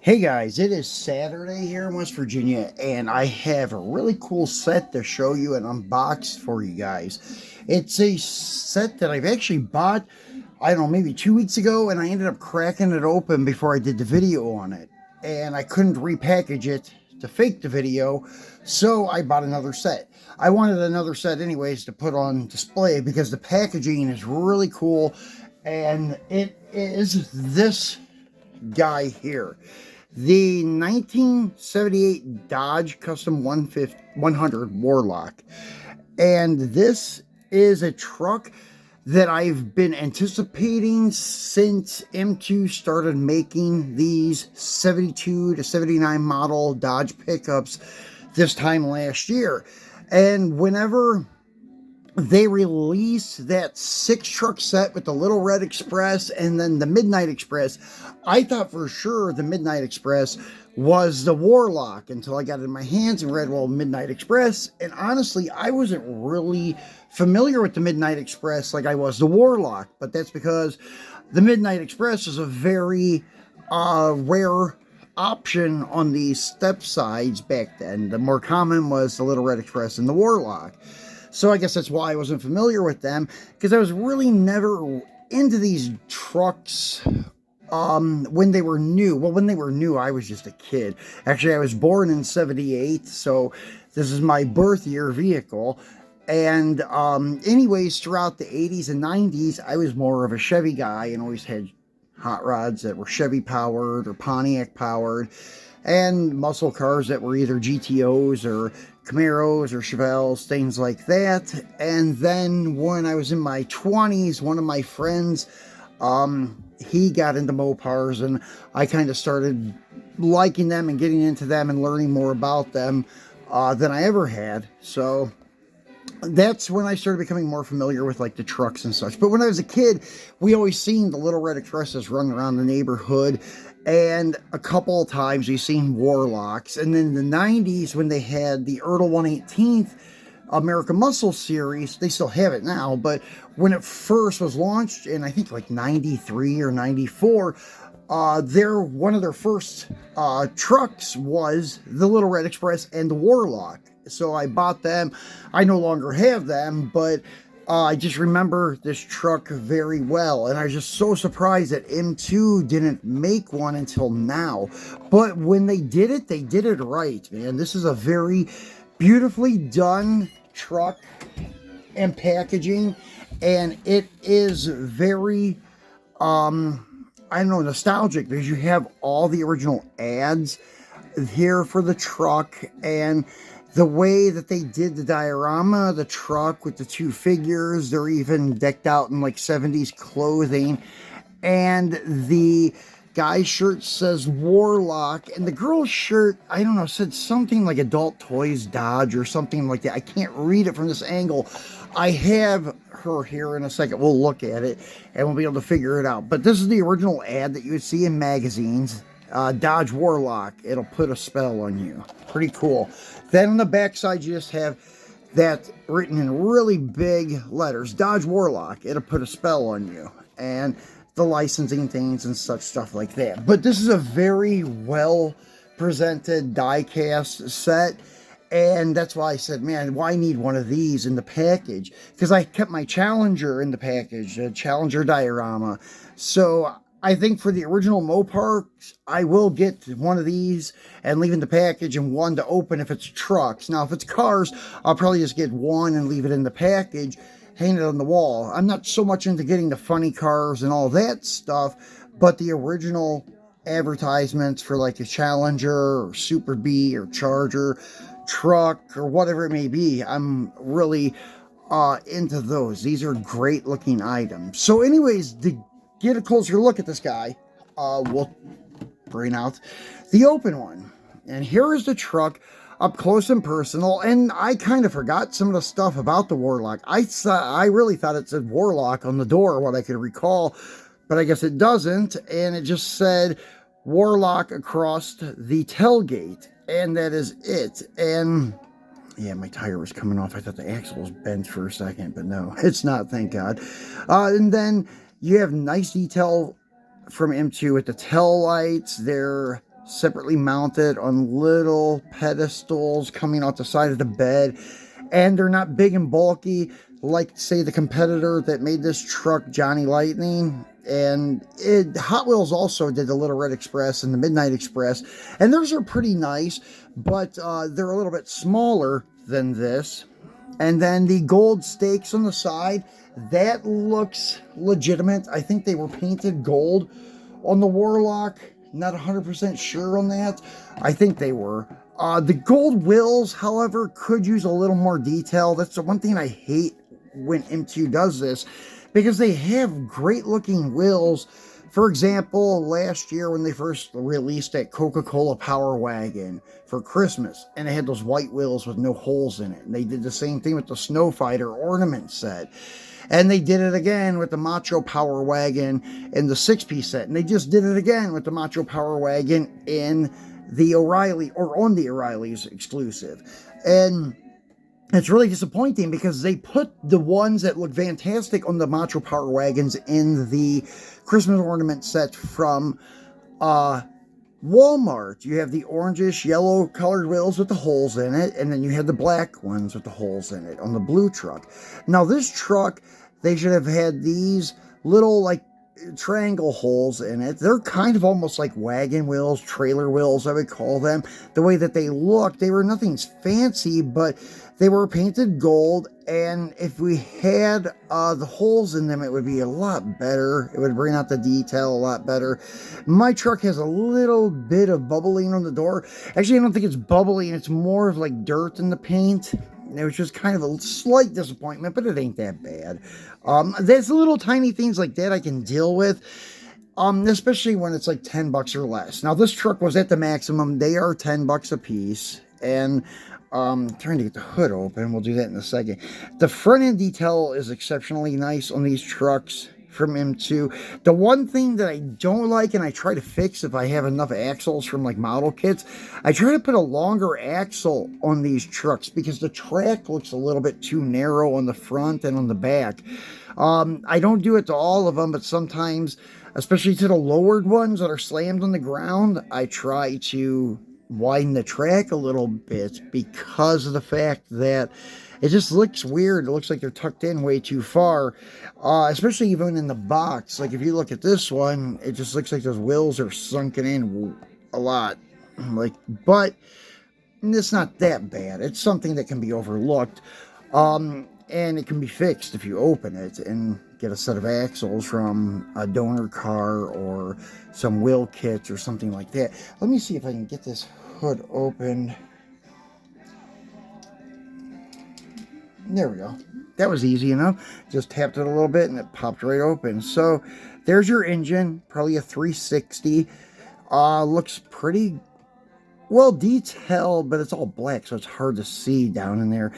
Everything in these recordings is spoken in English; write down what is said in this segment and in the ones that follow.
Hey guys, it is Saturday here in West Virginia, and I have a really cool set to show you and unbox for you guys. It's a set that I've actually bought, I don't know, maybe 2 weeks ago, and I ended up cracking it open before I did the video on it. And I couldn't repackage it to fake the video, so I bought another set. I wanted another set anyways to put on display because the packaging is really cool, and it is this guy here. The 1978 Dodge Custom 100 Warlock. And this is a truck that I've been anticipating since M2 started making these 72 to 79 model Dodge pickups this time last year. And whenever they released that 6-truck set with the Little Red Express and then the Midnight Express, I thought for sure the Midnight Express was the Warlock until I got it in my hands and read, well, Midnight Express. And honestly, I wasn't really familiar with the Midnight Express like I was the Warlock, but that's because the Midnight Express is a very rare option on these step sides back then. The more common was the Little Red Express and the Warlock. So I guess that's why I wasn't familiar with them, because I was really never into these trucks when they were new. Well, when they were new, I was just a kid. Actually, I was born in 78, so this is my birth year vehicle. And anyways, throughout the 80s and 90s, I was more of a Chevy guy and always had hot rods that were Chevy powered or Pontiac powered, and muscle cars that were either GTOs or Camaros or Chevelles, things like that. And then when I was in my 20s, one of my friends, he got into Mopars, and I kind of started liking them and getting into them and learning more about them than I ever had. So that's when I started becoming more familiar with like the trucks and such. But when I was a kid, we always seen the Little Red Expresses running around the neighborhood, and a couple of times we've seen Warlocks. And then in the 90s, when they had the Ertl 118th American Muscle series, they still have it now, but when it first was launched in, I think like 93 or 94, one of their first trucks was the Little Red Express and the Warlock. So I bought them. I no longer have them, but I just remember this truck very well, and I was just so surprised that M2 didn't make one until now. But when they did it right, man. This is a very beautifully done truck and packaging, and it is very I don't know, nostalgic, because you have all the original ads here for the truck, and the way that they did the diorama, the truck with the two figures, they're even decked out in like 70s clothing. And the guy's shirt says Warlock, and the girl's shirt, I don't know, said something like Adult Toys Dodge or something like that. I can't read it from this angle. I have her here in a second. We'll look at it and we'll be able to figure it out. But this is the original ad that you would see in magazines. Dodge Warlock, it'll put a spell on you. Pretty cool. Then on the back side, you just have that written in really big letters, Dodge Warlock, it'll put a spell on you. And the licensing things and such stuff like that. But this is a very well presented diecast set, and that's why I said, man, why need one of these in the package? Because I kept my Challenger in the package, a Challenger diorama. So I think for the original Mopar, I will get one of these and leave in the package and one to open if it's trucks. Now, if it's cars, I'll probably just get one and leave it in the package, hang it on the wall. I'm not so much into getting the funny cars and all that stuff, but the original advertisements for like a Challenger or Super Bee or Charger truck or whatever it may be, I'm really into those. These are great looking items. So anyways, to get a closer look at this guy, we'll bring out the open one. And here is the truck up close and personal, and I kind of forgot some of the stuff about the Warlock. I really thought it said Warlock on the door, what I could recall, but I guess it doesn't, and it just said Warlock across the tailgate, and that is it. And yeah, my tire was coming off. I thought the axle was bent for a second, but no, it's not, thank God. And then you have nice detail from M2 with the tail lights. They're separately mounted on little pedestals coming out the side of the bed. And they're not big and bulky like, say, the competitor that made this truck, Johnny Lightning. And Hot Wheels also did the Little Red Express and the Midnight Express. And those are pretty nice, but they're a little bit smaller than this. And then the gold stakes on the side, that looks legitimate. I think they were painted gold on the Warlock. Not 100% sure on that. I think they were. The gold wheels, however, could use a little more detail. That's the one thing I hate when MTU does this, because they have great looking wheels. For example, last year when they first released that Coca-Cola Power Wagon for Christmas, and it had those white wheels with no holes in it. And they did the same thing with the Snow Fighter ornament set. And they did it again with the Macho Power Wagon in the 6-piece set. And they just did it again with the Macho Power Wagon in the O'Reilly, or on the O'Reilly's exclusive. And it's really disappointing because they put the ones that look fantastic on the Macho Power Wagons in the Christmas ornament set from Walmart. You have the orangish yellow colored wheels with the holes in it, and then you have the black ones with the holes in it on the blue truck. Now this truck, they should have had these little like triangle holes in it. They're kind of almost like wagon wheels, trailer wheels, I would call them. The way that they look, they were nothing fancy, but they were painted gold, and if we had the holes in them, it would be a lot better. It would bring out the detail a lot better. My truck has a little bit of bubbling on the door. Actually, I don't think it's bubbling. It's more of like dirt in the paint. It was just kind of a slight disappointment, but it ain't that bad. There's little tiny things like that I can deal with, especially when it's like $10 or less. Now, this truck was at the maximum. They are $10 a piece, and trying to get the hood open. We'll do that in a second. The front end detail is exceptionally nice on these trucks from M2. The one thing that I don't like, and I try to fix if I have enough axles from like model kits, I try to put a longer axle on these trucks because the track looks a little bit too narrow on the front and on the back. I don't do it to all of them, but sometimes, especially to the lowered ones that are slammed on the ground, I try to widen the track a little bit because of the fact that it just looks weird. It looks like they're tucked in way too far, especially even in the box. Like if you look at this one, it just looks like those wheels are sunken in a lot. But it's not that bad. It's something that can be overlooked, and it can be fixed if you open it and get a set of axles from a donor car or some wheel kits or something like that. Let me see if I can get this hood open. There we go. That was easy enough. Just tapped it a little bit and it popped right open. So there's your engine, probably a 360. Looks pretty well detailed, but it's all black, so it's hard to see down in there.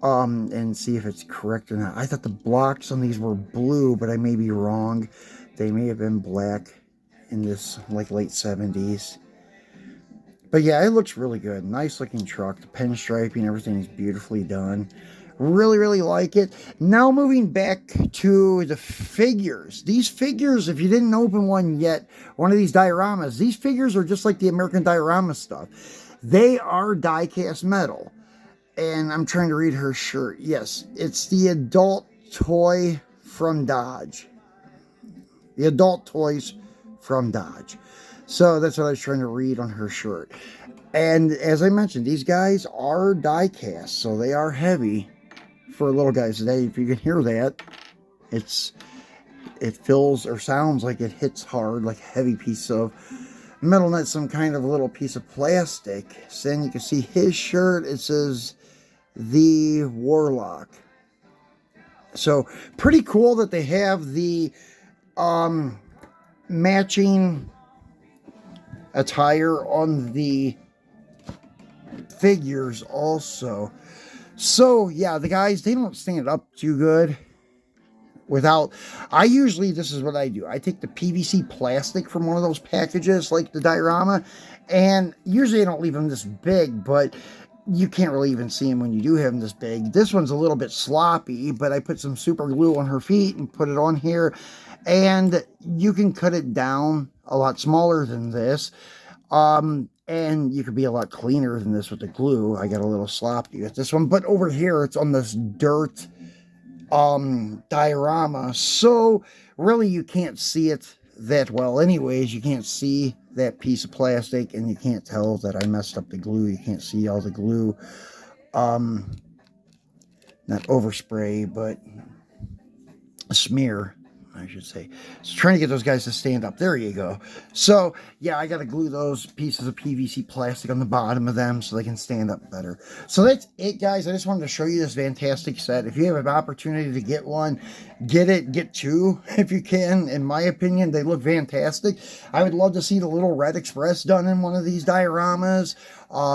And see if it's correct or not. I thought the blocks on these were blue, but I may be wrong. They may have been black in this like late 70s. But yeah, it looks really good. Nice looking truck. The pinstriping, everything's beautifully done. Really, really like it. Now moving back to the figures. These figures, if you didn't open one yet, one of these dioramas, these figures are just like the American diorama stuff. They are die-cast metal. And I'm trying to read her shirt. Yes, it's the adult toy from Dodge. The adult toys from Dodge. So that's what I was trying to read on her shirt. And as I mentioned, these guys are die cast, so they are heavy for little guys today. If you can hear that, it feels or sounds like it hits hard, like a heavy piece of metal, not some kind of little piece of plastic. So then you can see his shirt. It says the Warlock. So pretty cool that they have the matching attire on the figures also. So yeah, the guys, they don't stand up too good without, this is what I do. I take the PVC plastic from one of those packages like the diorama, and usually I don't leave them this big, but you can't really even see them when you do have them this big. This one's a little bit sloppy, but I put some super glue on her feet and put it on here, and you can cut it down a lot smaller than this. And you could be a lot cleaner than this with the glue. I got a little sloppy with this one, but over here it's on this dirt diorama, so really you can't see it that well anyways. You can't see that piece of plastic, and you can't tell that I messed up the glue. You can't see all the glue. Not overspray, but smear, I should say. So trying to get those guys to stand up. There you go. So yeah, I got to glue those pieces of PVC plastic on the bottom of them so they can stand up better. So that's it, guys. I just wanted to show you this fantastic set. If you have an opportunity to get one, get it. Get two if you can. In my opinion, they look fantastic. I would love to see the little Red Express done in one of these dioramas.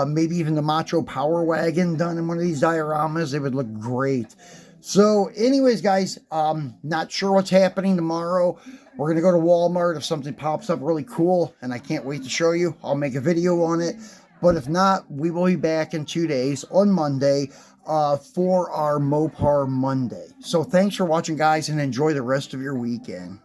Maybe even the Macho Power Wagon done in one of these dioramas. It would look great. So anyways, guys, not sure what's happening tomorrow. We're going to go to Walmart. If something pops up really cool, and I can't wait to show you, I'll make a video on it. But if not, we will be back in 2 days on Monday for our Mopar Monday. So thanks for watching, guys, and enjoy the rest of your weekend.